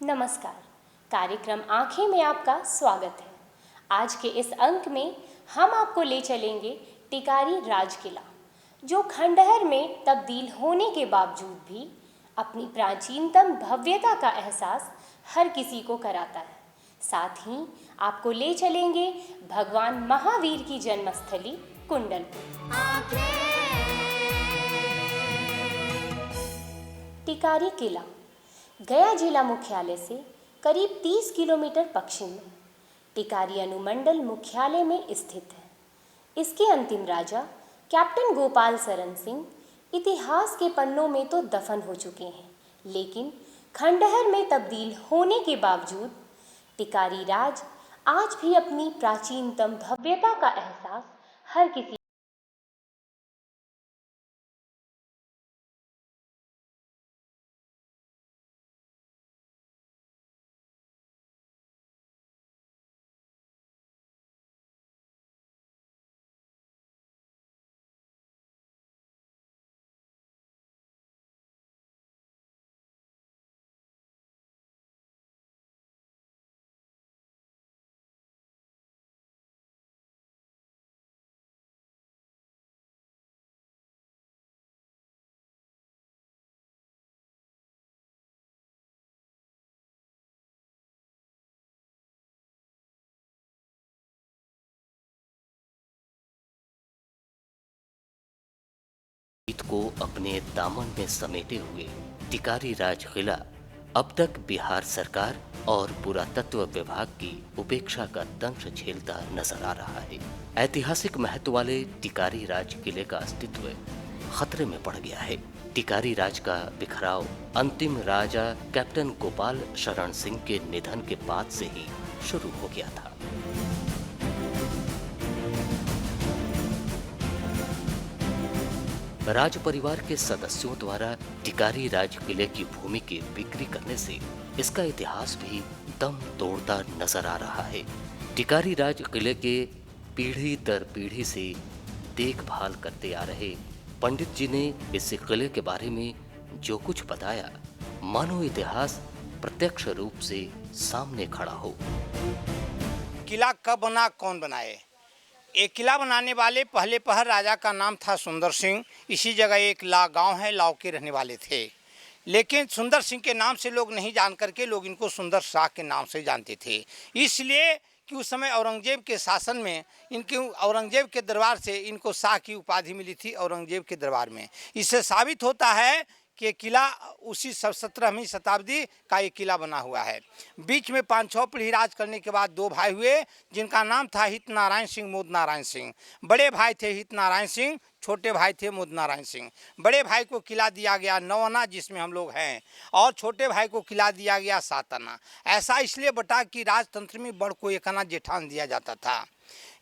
नमस्कार। कार्यक्रम आंखें में आपका स्वागत है। आज के इस अंक में हम आपको ले चलेंगे टिकारी राज किला, जो खंडहर में तब्दील होने के बावजूद भी अपनी प्राचीनतम भव्यता का एहसास हर किसी को कराता है। साथ ही आपको ले चलेंगे भगवान महावीर की जन्मस्थली कुंडलपुर। टिकारी किला गया जिला मुख्यालय से करीब 30 किलोमीटर पश्चिम में टिकारी अनुमंडल मुख्यालय में स्थित है। इसके अंतिम राजा कैप्टन गोपाल सरन सिंह इतिहास के पन्नों में तो दफन हो चुके हैं, लेकिन खंडहर में तब्दील होने के बावजूद टिकारी राज आज भी अपनी प्राचीनतम भव्यता का एहसास हर किसी ईद को अपने दामन में समेटे हुए टिकारी राज किला अब तक बिहार सरकार और पुरातत्व विभाग की उपेक्षा का दंश झेलता नजर आ रहा है। ऐतिहासिक महत्व वाले टिकारी राज किले का अस्तित्व खतरे में पड़ गया है। टिकारी राज का बिखराव अंतिम राजा कैप्टन गोपाल शरण सिंह के निधन के बाद से ही शुरू हो गया था। राज परिवार के सदस्यों द्वारा टिकारी राज किले की भूमि की बिक्री करने से इसका इतिहास भी दम तोड़ता नजर आ रहा है। टिकारी राज किले के पीढ़ी दर पीढ़ी से देखभाल करते आ रहे पंडित जी ने इस किले के बारे में जो कुछ बताया, मानो इतिहास प्रत्यक्ष रूप से सामने खड़ा हो। किला कब बना, कौन बनाए? एक किला बनाने वाले पहले पहर राजा का नाम था सुंदर सिंह। इसी जगह एक गांव है, लाव के रहने वाले थे, लेकिन सुंदर सिंह के नाम से लोग नहीं जान करके लोग इनको सुंदर शाह के नाम से जानते थे। इसलिए कि उस समय औरंगजेब के शासन में औरंगजेब के दरबार से इनको शाह की उपाधि मिली थी औरंगजेब के दरबार में। इससे साबित होता है कि किला उसी 17वीं शताब्दी का एक किला बना हुआ है। बीच में 5-6 पीढ़ी राज करने के बाद 2 भाई हुए, जिनका नाम था हित नारायण सिंह, मोद नारायण सिंह। बड़े भाई थे हित नारायण सिंह, छोटे भाई थे मोद नारायण सिंह। बड़े भाई को किला दिया गया 9 आना, जिसमें हम लोग हैं, और छोटे भाई को किला दिया गया 7 आना। ऐसा इसलिए बटा कि राजतंत्र में बड़ को 1 आना जेठान दिया जाता था।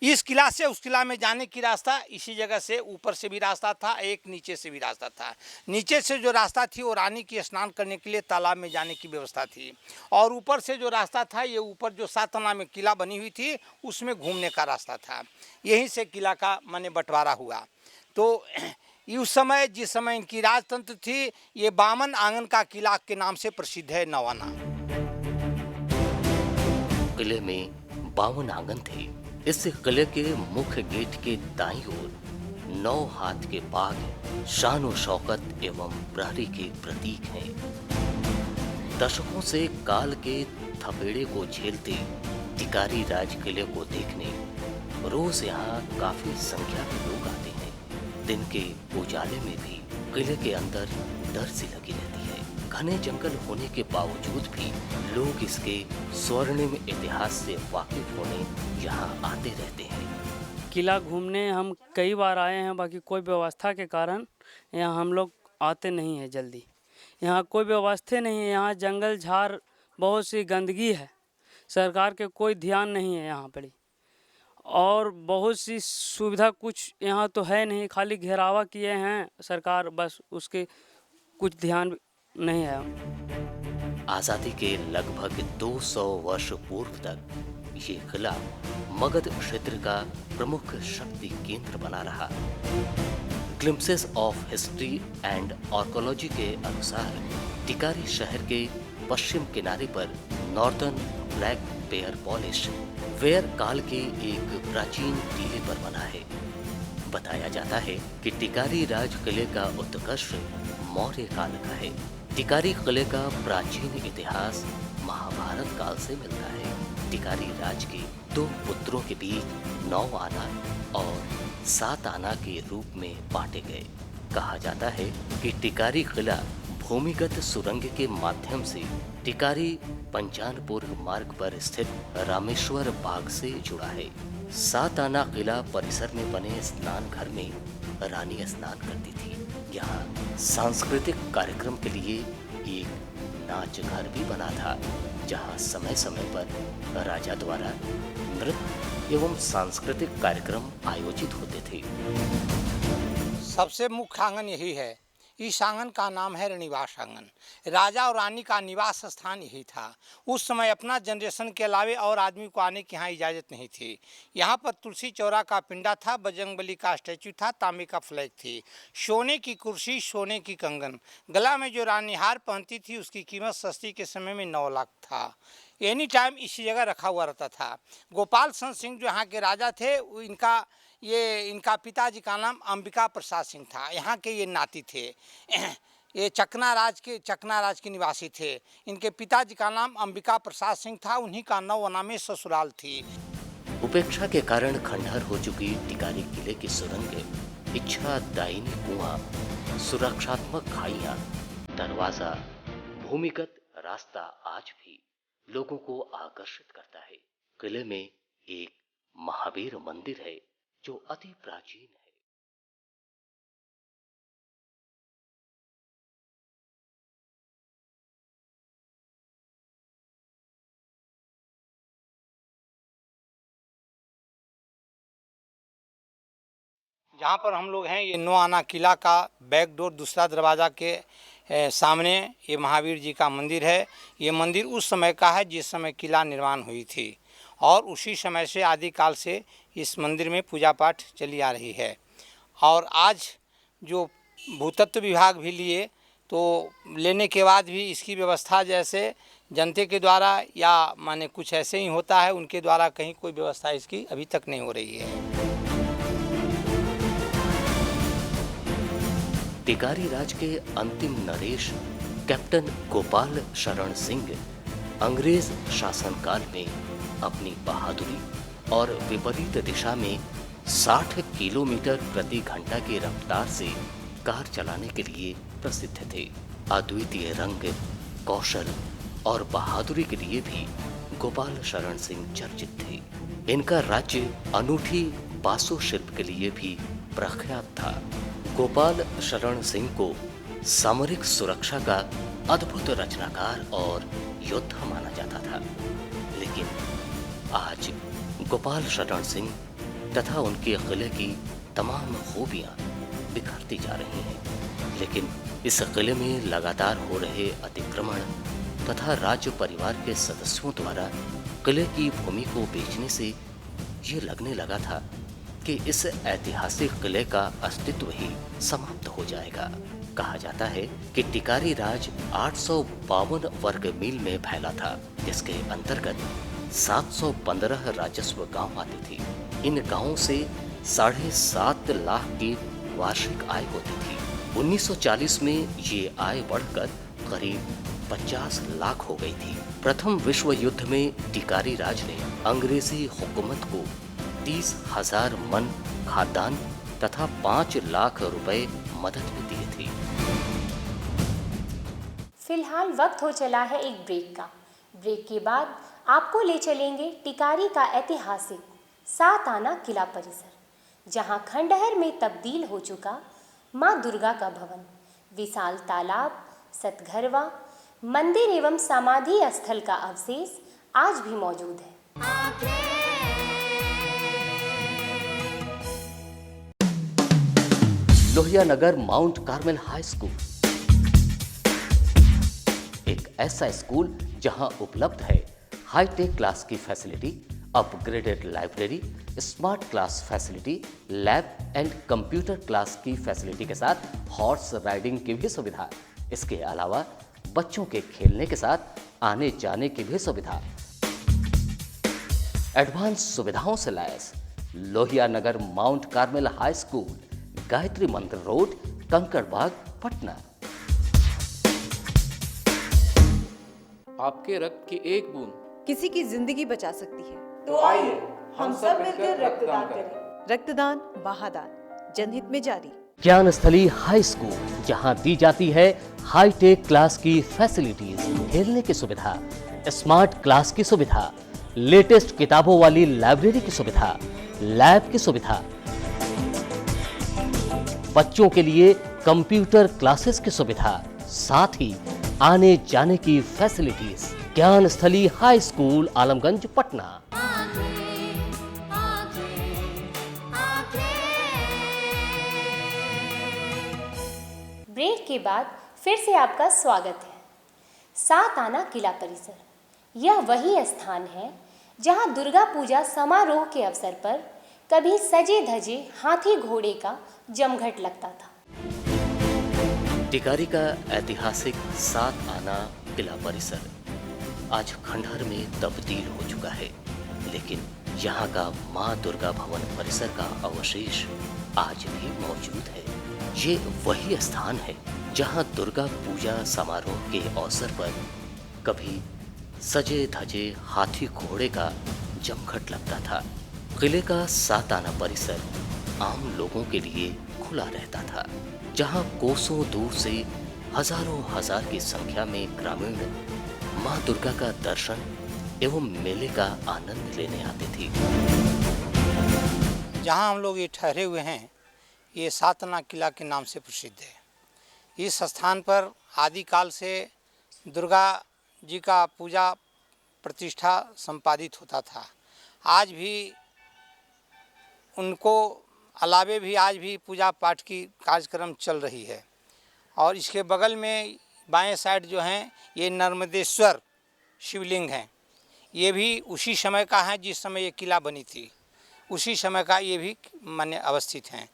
इस किला से उस किला में जाने की रास्ता इसी जगह से ऊपर से भी रास्ता था, एक नीचे से भी रास्ता था। नीचे से जो रास्ता थी वो रानी की स्नान करने के लिए तालाब में जाने की व्यवस्था थी, और ऊपर से जो रास्ता था ये ऊपर जो 7 आना में किला बनी हुई थी उसमें घूमने का रास्ता था। यहीं से किला का माने बंटवारा हुआ। तो उस समय जिस समय इनकी राजतंत्र थी, ये 52 आंगन का किला के नाम से प्रसिद्ध है। 9 आना किले में 52 आंगन थे। इस किले के मुख्य गेट के दाईं ओर 9 हाथ के बाघ शान और शौकत एवं प्रहरी के प्रतीक हैं। दशकों से काल के थपेड़े को झेलते टिकारी राज किले को देखने रोज यहाँ काफी संख्या में लोग आते हैं। दिन के उजाले में भी किले के अंदर डर सी लगी रहती है। घने जंगल होने के बावजूद भी लोग इसके स्वर्णिम इतिहास से वाकिफ होने यहाँ आते रहते हैं। किला घूमने हम कई बार आए हैं, बाकी कोई व्यवस्था के कारण यहाँ हम लोग आते नहीं हैं जल्दी। यहाँ कोई व्यवस्था नहीं है, यहाँ जंगल झाड़ बहुत सी गंदगी है, सरकार के कोई ध्यान नहीं है यहाँ पर, और बहुत सी सुविधा कुछ यहाँ तो है नहीं, खाली घेरावा किए हैं सरकार, बस उसके कुछ ध्यान नहीं है। आजादी के लगभग 200 वर्ष पूर्व तक ये किला मगध क्षेत्र का प्रमुख शक्ति केंद्र बना रहा। Glimpses of history and archaeology के अनुसार टिकारी शहर के पश्चिम किनारे पर northern black bare polish ware काल के एक प्राचीन टीले पर बना है। बताया जाता है कि टिकारी राज किले का उत्कर्ष मौर्य काल का है। टिकारी किले का प्राचीन इतिहास महाभारत काल से मिलता है। टिकारी राज के 2 पुत्रों के बीच 9 आना और 7 आना के रूप में बांटे गए। कहा जाता है कि टिकारी किला भूमिगत सुरंग के माध्यम से टिकारी पंचानपुर मार्ग पर स्थित रामेश्वर बाग से जुड़ा है। 7 आना किला परिसर में बने स्नान घर में रानी स्नान करती थी। यहाँ सांस्कृतिक कार्यक्रम के लिए एक नाच घर भी बना था, जहाँ समय समय पर राजा द्वारा नृत्य एवं सांस्कृतिक कार्यक्रम आयोजित होते थे। सबसे मुख्य आंगन यही है। इस आंगन का नाम है रनिवास आंगन। राजा और रानी का निवास स्थान यही था। उस समय अपना जनरेशन के अलावे और आदमी को आने की यहाँ इजाज़त नहीं थी। यहाँ पर तुलसी चौरा का पिंडा था, बजरंगबली का स्टैचू था, तांबे का फ्लैग थी, सोने की कुर्सी, सोने की कंगन। गला में जो रानी हार पहनती थी उसकी कीमत सस्ती के समय में 9 लाख था। एनी टाइम इसी जगह रखा हुआ रहता था। गोपाल चंद सिंह जो यहाँ के राजा थे, इनका पिताजी का नाम अंबिका प्रसाद सिंह था। यहाँ के ये नाती थे। ये चकना राज के निवासी थे। इनके पिताजी का नाम अंबिका प्रसाद सिंह था। उन्हीं का 9 आना में ससुराल थी। उपेक्षा के कारण खंडहर हो चुकी टिकारी किले की सुरंग, इच्छा दायिनी कुआं, सुरक्षात्मक खाइयां, दरवाजा, भूमिगत रास्ता आज भी लोगों को आकर्षित करता है। किले में एक महावीर मंदिर है जो अति प्राचीन है। जहाँ पर हम लोग हैं, ये 9 आना किला का बैक डोर, दूसरा दरवाज़ा के सामने ये महावीर जी का मंदिर है। ये मंदिर उस समय का है जिस समय किला निर्माण हुई थी, और उसी समय से आदिकाल से इस मंदिर में पूजा पाठ चली आ रही है। और आज जो भूतत्व विभाग भी लिए, तो लेने के बाद भी इसकी व्यवस्था जैसे जनता के द्वारा या माने कुछ ऐसे ही होता है, उनके द्वारा कहीं कोई व्यवस्था इसकी अभी तक नहीं हो रही है। टिकारी राज के अंतिम नरेश कैप्टन गोपाल शरण सिंह अंग्रेज शासनकाल में अपनी बहादुरी और विपरीत दिशा में 60 किलोमीटर प्रति घंटा की रफ्तार से कार चलाने के लिए प्रसिद्ध थे। अद्वितीय रंग, कौशल और बहादुरी के लिए भी गोपाल शरण सिंह चर्चित थे। इनका राज्य अनूठी बासु शिल्प के लिए भी प्रख्यात था। गोपाल शरण सिंह को सामरिक सुरक्षा का अद्भुत रचनाकार और योद्धा माना जाता था। लेकिन आज गोपाल शरण सिंह तथा उनके किले की तमाम खूबियां बिखरती जा रही हैं। लेकिन इस किले में लगातार हो रहे अतिक्रमण तथा राज्य परिवार के सदस्यों द्वारा किले की भूमि को बेचने से ये लगने लगा था कि इस ऐतिहासिक किले का अस्तित्व ही समाप्त हो जाएगा। कहा जाता है कि टिकारी राज 852 वर्ग मील में फैला था, जिसके अंतर्गत 715 राजस्व गांव आते थे। इन गांवों से 7.5 लाख की वार्षिक आय होती थी। 1940 में ये आय बढ़कर करीब 50 लाख हो गई थी। प्रथम विश्व युद्ध में टिकारी राज ने अंग्रेजी हुकूमत को 30,000 मन खाद्यान्न तथा 5 लाख रुपए मदद में दिए थे। फिलहाल वक्त हो चला है एक ब्रेक का। ब्रेक के बाद आपको ले चलेंगे टिकारी का ऐतिहासिक 7 आना किला परिसर, जहां खंडहर में तब्दील हो चुका मां दुर्गा का भवन, विशाल तालाब, सतघरवा, मंदिर एवं समाधि स्थल का अवशेष आज भी मौजूद है। Lohia Nagar Mount Carmel High school एक ऐसा स्कूल जहां उपलब्ध है हाईटेक क्लास की facility, upgraded library, smart class facility, lab and computer class की फैसिलिटी के साथ हॉर्स राइडिंग की भी सुविधा। इसके अलावा बच्चों के खेलने के साथ आने जाने की भी सुविधा। एडवांस सुविधाओं से लैस Lohia Nagar Mount Carmel High School, Gayatri Mandir Road, Kankarbagh, Patna. आपके रक्त की एक बूंद किसी की जिंदगी बचा सकती है। तो आइए हम सब मिलकर रक्तदान करें। रक्तदान महादान, जनहित में जारी। ज्ञानस्थली हाई स्कूल, जहां दी जाती है हाईटेक क्लास की फैसिलिटीज, खेलने की सुविधा, स्मार्ट क्लास की सुविधा, लेटेस्ट किताबों वाली लाइब्रेरी की सुविधा, लैब की सुविधा, बच्चों के लिए कंप्यूटर क्लासेस की सुविधा, साथ ही आने जाने की facilities. Gyansthali high school, Alamganj, Patna. Break के बाद फिर से आपका स्वागत है। सात आना किला परिसर, यह वही स्थान है जहां दुर्गा पूजा समारोह के अवसर पर कभी सजे धजे हाथी घोड़े का जमघट लगता था। टिकारी का ऐतिहासिक सात आना किला परिसर आज खंडहर में तब्दील हो चुका है, लेकिन यहाँ का माँ दुर्गा भवन परिसर का अवशेष आज भी मौजूद है। ये वही स्थान है जहाँ दुर्गा पूजा समारोह के अवसर पर कभी सजे धजे हाथी घोड़े का जमघट लगता था। किले का सात आना परिसर आम लोगों के लिए खुला रहता था, जहां कोसों दूर से हजारों हजार की संख्या में ग्रामीण मां दुर्गा का दर्शन एवं मेले का आनंद लेने आते थे। जहाँ हम लोग ये ठहरे हुए हैं, ये सात आना किला के नाम से प्रसिद्ध है। इस स्थान पर आदिकाल से दुर्गा जी का पूजा प्रतिष्ठा संपादित होता था। आज भी उनको अलावे भी आज भी पूजा पाठ की कार्यक्रम चल रही है। और इसके बगल में बाएं साइड जो हैं ये नर्मदेश्वर शिवलिंग हैं। ये भी उसी समय का है जिस समय ये किला बनी थी, उसी समय का ये भी माने अवस्थित हैं।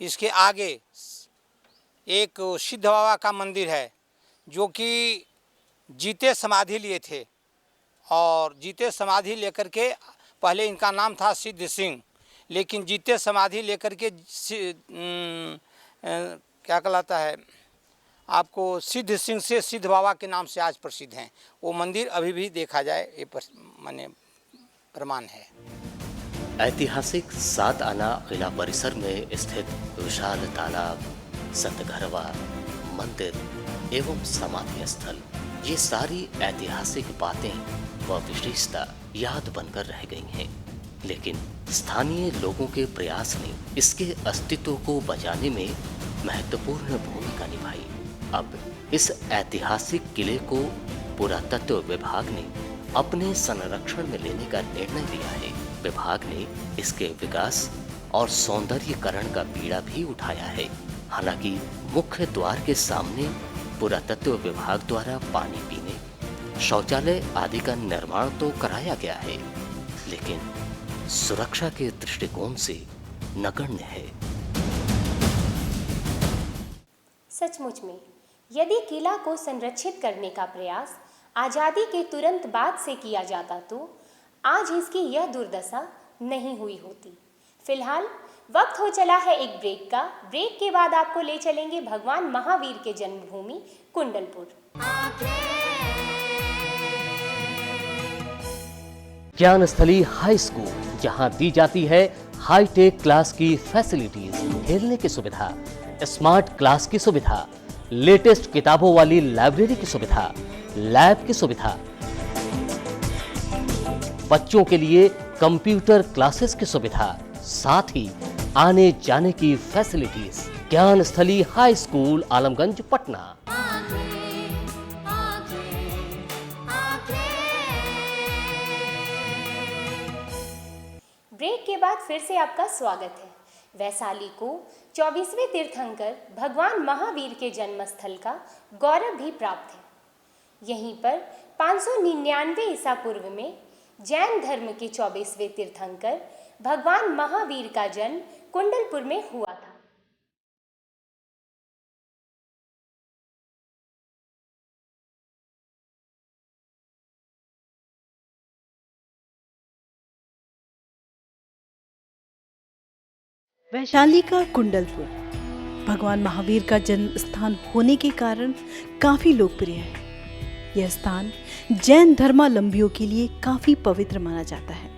इसके आगे एक सिद्ध बाबा का मंदिर है जो कि जीते समाधि लिए थे, और जीते समाधि लेकर के पहले इनका नाम था सिद्ध सिंह, लेकिन जीते समाधि लेकर के क्या कहलाता है आपको सिद्ध सिंह से सिद्ध बाबा के नाम से आज प्रसिद्ध हैं। वो मंदिर अभी भी देखा जाए ये माने प्रमाण है। ऐतिहासिक सात आना किला परिसर में स्थित विशाल तालाब, संतघरवा, मंदिर एवं समाधि स्थल, ये सारी ऐतिहासिक बातें व विशेषता याद बनकर रह गई हैं, लेकिन स्थानीय लोगों के प्रयास ने इसके अस्तित्व को बचाने में महत्वपूर्ण भूमिका निभाई। अब इस ऐतिहासिक किले को पुरातत्व विभाग ने अपने संरक्षण में लेने का निर्णय लिया है। विभाग ने इसके विकास और सौंदर्यीकरण का बीड़ा भी उठाया है। हालांकि मुख्य द्वार के सामने पुरातत्व विभाग द्वारा पानी पीने, शौचालय आदि का निर्माण तो कराया गया है, लेकिन सुरक्षा के दृष्टिकोण से नगण्य है। सचमुच में यदि किला को संरक्षित करने का प्रयास आज़ादी के तुरंत बाद से किया जाता तो आज इसकी यह दुर्दशा नहीं हुई होती। फिलहाल वक्त हो चला है एक ब्रेक का। ब्रेक के बाद आपको ले चलेंगे भगवान महावीर के जन्मभूमि कुंडलपुर। ज्ञानस्थली हाई स्कूल, जहां दी जाती है हाईटेक क्लास की फैसिलिटीज, खेलने की सुविधा, स्मार्ट क्लास की सुविधा, लेटेस्ट किताबों वाली लाइब्रेरी की सुविधा, लैब की सुविधा, बच्चों के लिए कंप्यूटर क्लासेस की सुविधा, साथ ही आने जाने की facilities. Gyansthali high school, Alamganj, Patna. Break के बाद फिर से आपका स्वागत है। वैशाली को 24वें तीर्थंकर भगवान महावीर के जन्मस्थल का गौरव भी प्राप्त है। यहीं पर 599 ईसा पूर्व में जैन धर्म के 24वें तीर्थंकर भगवान महावीर का जन्म कुंडलपुर में हुआ था। वैशाली का कुंडलपुर भगवान महावीर का जन्म स्थान होने के कारण काफी लोकप्रिय है। यह स्थान जैन धर्मावलंबियों के लिए काफी पवित्र माना जाता है।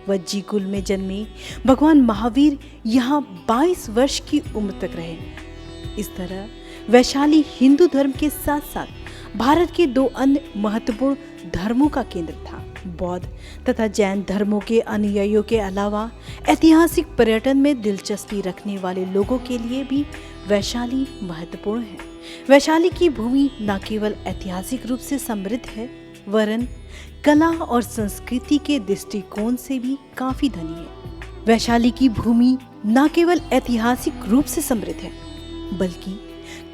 वज्जी कुल में जन्मे भगवान महावीर यहाँ 22 वर्ष की उम्र तक रहे। इस तरह वैशाली हिंदू धर्म के साथ साथ भारत के 2 अन्य महत्वपूर्ण धर्मों का केंद्र था। बौद्ध तथा जैन धर्मों के अनुयायियों के अलावा ऐतिहासिक पर्यटन में दिलचस्पी रखने वाले लोगों के लिए भी वैशाली महत्वपूर्ण है। वैशाली की भूमि न केवल ऐतिहासिक रूप से समृद्ध है वरन कला और संस्कृति के दृष्टिकोण से भी काफी धनी है। वैशाली की भूमि न केवल ऐतिहासिक रूप से समृद्ध है बल्कि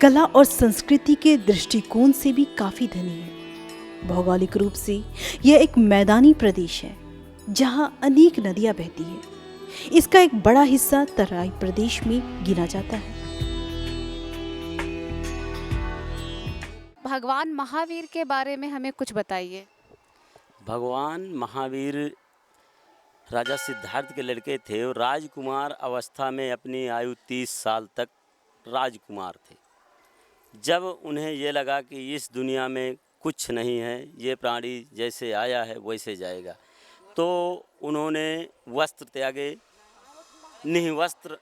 कला और संस्कृति के दृष्टिकोण से भी काफी धनी है। भौगोलिक रूप से यह एक मैदानी प्रदेश है जहां अनेक नदियां बहती हैं। इसका एक बड़ा हिस्सा तराई प्रदेश में गिना जाता है। भगवान महावीर के बारे में हमें कुछ बताइए। भगवान महावीर राजा सिद्धार्थ के लड़के थे और राजकुमार अवस्था में अपनी आयु 30 साल तक राजकुमार थे। जब उन्हें ये लगा कि इस दुनिया में कुछ नहीं है, ये प्राणी जैसे आया है वैसे जाएगा, तो उन्होंने वस्त्र त्यागे, निःवस्त्र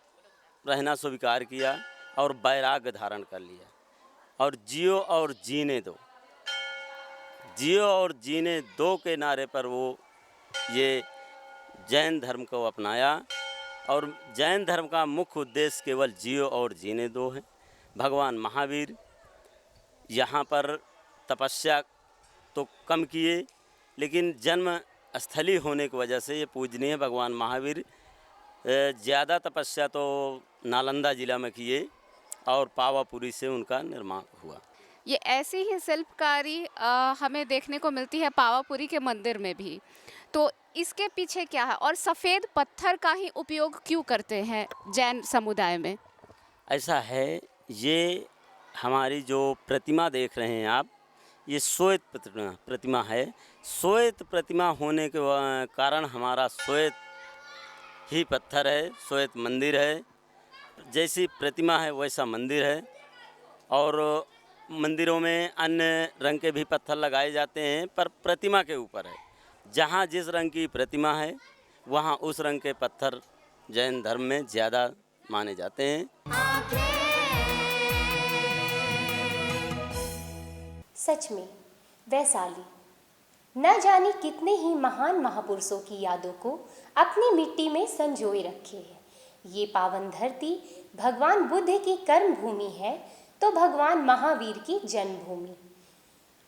रहना स्वीकार किया और वैराग्य धारण कर लिया और जियो और जीने दो, जियो और जीने दो के नारे पर वो ये जैन धर्म को अपनाया। और जैन धर्म का मुख्य उद्देश्य केवल जियो और जीने दो है। भगवान महावीर यहाँ पर तपस्या तो कम किए, लेकिन जन्म स्थली होने की वजह से ये पूजनीय भगवान महावीर ज़्यादा तपस्या तो नालंदा जिला में किए और पावापुरी से उनका निर्माण हुआ। ये ऐसी ही शिल्पकारी हमें देखने को मिलती है पावापुरी के मंदिर में भी, तो इसके पीछे क्या है और सफ़ेद पत्थर का ही उपयोग क्यों करते हैं जैन समुदाय में? ऐसा है, ये हमारी जो प्रतिमा देख रहे हैं आप, ये श्वेत प्रतिमा है। श्वेत प्रतिमा होने के कारण हमारा श्वेत ही पत्थर है, श्वेत मंदिर है। जैसी प्रतिमा है वैसा मंदिर है। और मंदिरों में अन्य रंग के भी पत्थर लगाए जाते हैं, पर प्रतिमा के ऊपर है। जहाँ जिस रंग की प्रतिमा है वहाँ उस रंग के पत्थर जैन धर्म में ज़्यादा माने जाते हैं। सच में वैशाली न जाने कितने ही महान महापुरुषों की यादों को अपनी मिट्टी में संजोए रखे है। ये पावन धरती भगवान बुद्ध की कर्म भूमि है तो भगवान महावीर की जन्मभूमि।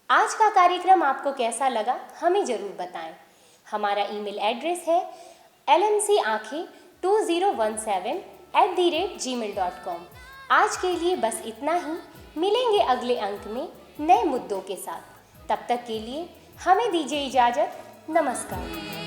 आज का कार्यक्रम आपको कैसा लगा हमें ज़रूर बताएं। हमारा ईमेल एड्रेस है lmc2017@gmail.com। आज के लिए बस इतना ही। मिलेंगे अगले अंक में नए मुद्दों के साथ। तब तक के लिए हमें दीजिए इजाज़त। नमस्कार।